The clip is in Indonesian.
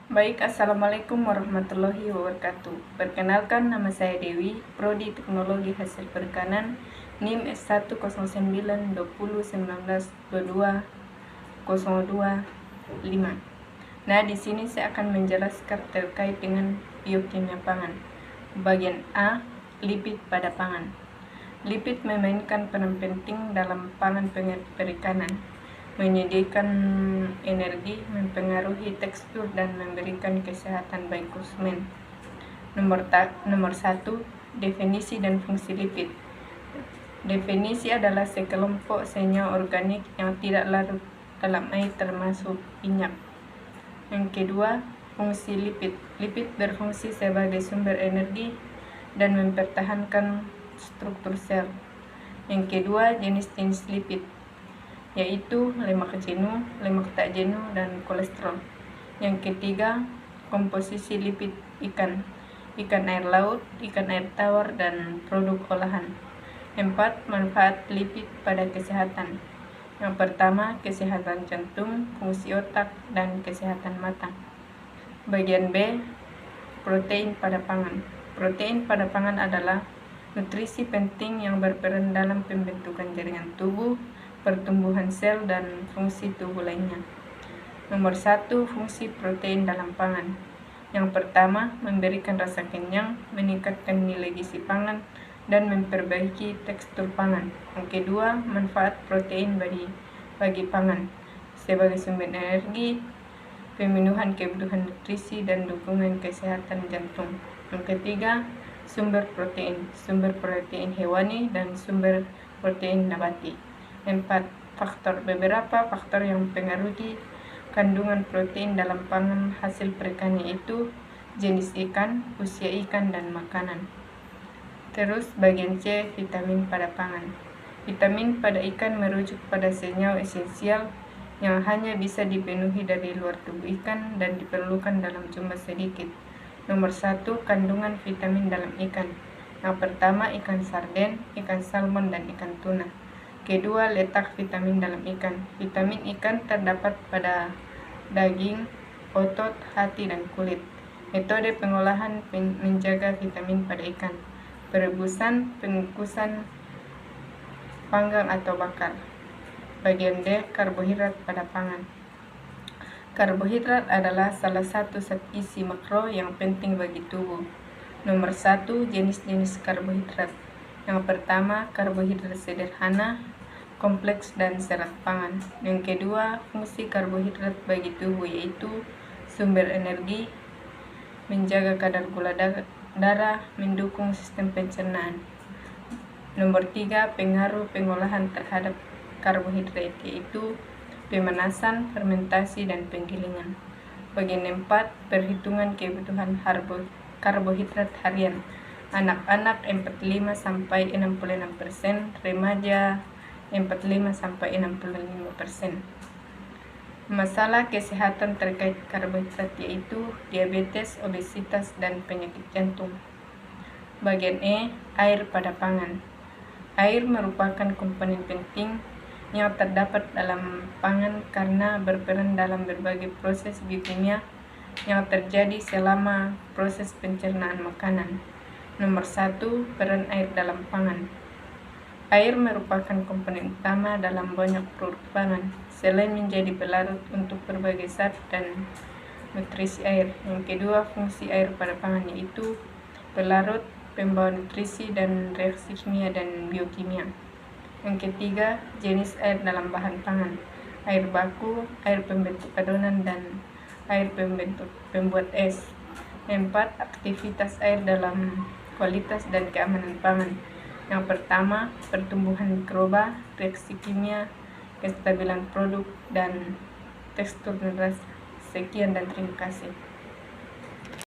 Baik, Assalamualaikum warahmatullahi wabarakatuh. Perkenalkan, nama saya Dewi, Prodi Teknologi Hasil Perikanan, NIM S10919220205. Nah, di sini saya akan menjelaskan terkait dengan biokimia pangan. Bagian A, lipid pada pangan. Lipid memainkan peran penting dalam pangan perikanan, menyediakan energi, mempengaruhi tekstur, dan memberikan kesehatan bagi konsumen. Nomor 1, definisi dan fungsi lipid. Definisi adalah sekelompok senyawa organik yang tidak larut dalam air termasuk minyak. Yang kedua, fungsi lipid. Lipid berfungsi sebagai sumber energi dan mempertahankan struktur sel. Yang kedua, jenis-jenis lipid, yaitu lemak jenuh, lemak tak jenuh, dan kolesterol. Yang ketiga, komposisi lipid ikan air laut, ikan air tawar, dan produk olahan. 4. Manfaat lipid pada kesehatan. Yang pertama, kesehatan jantung, fungsi otak, dan kesehatan mata. Bagian B, protein pada pangan. Protein pada pangan adalah nutrisi penting yang berperan dalam pembentukan jaringan tubuh, pertumbuhan sel, dan fungsi tubuh lainnya. Nomor 1, fungsi protein dalam pangan. Yang pertama, memberikan rasa kenyang, meningkatkan nilai gizi pangan, dan memperbaiki tekstur pangan. Yang kedua, manfaat protein bagi pangan sebagai sumber energi, pemenuhan kebutuhan nutrisi, dan dukungan kesehatan jantung. Yang ketiga, sumber protein hewani dan sumber protein nabati. 4. Beberapa faktor yang mempengaruhi kandungan protein dalam pangan hasil perikanan, yaitu jenis ikan, usia ikan, dan makanan. Terus bagian C, vitamin pada pangan. Vitamin pada ikan merujuk pada senyawa esensial yang hanya bisa dipenuhi dari luar tubuh ikan dan diperlukan dalam jumlah sedikit. Nomor 1, kandungan vitamin dalam ikan. Yang pertama, ikan sarden, ikan salmon, dan ikan tuna. Kedua, letak vitamin dalam ikan. Vitamin ikan terdapat pada daging, otot, hati, dan kulit. Metode pengolahan menjaga vitamin pada ikan: perebusan, pengukusan, panggang, atau bakar. Bagian D, karbohidrat pada pangan. Karbohidrat adalah salah satu zat gizi makro yang penting bagi tubuh. Nomor 1, jenis-jenis karbohidrat. Yang pertama, karbohidrat sederhana, kompleks, dan serat pangan. Yang kedua, fungsi karbohidrat bagi tubuh, yaitu sumber energi, menjaga kadar gula darah, mendukung sistem pencernaan. Nomor 3, pengaruh pengolahan terhadap karbohidrat, yaitu pemanasan, fermentasi, dan penggilingan. Bagian 4, perhitungan kebutuhan karbohidrat harian. Anak-anak 45-66%, remaja 45-65%. Masalah kesehatan terkait karbohidrat, yaitu diabetes, obesitas, dan penyakit jantung. Bagian E, air pada pangan. Air merupakan komponen penting yang terdapat dalam pangan karena berperan dalam berbagai proses biokimia yang terjadi selama proses pencernaan makanan. Nomor 1, peran air dalam pangan. Air merupakan komponen utama dalam banyak produk pangan, selain menjadi pelarut untuk berbagai zat dan nutrisi air. Yang kedua, fungsi air pada pangan, yaitu pelarut, pembawa nutrisi, dan reaksi kimia dan biokimia. Yang ketiga, jenis air dalam bahan pangan. Air baku, air pembentuk adonan, dan air pembuat es. 4, aktivitas air dalam kualitas dan keamanan pangan. Yang pertama, pertumbuhan mikroba, reaksi kimia, kestabilan produk, dan tekstur dan rasa. Sekian dan terima kasih.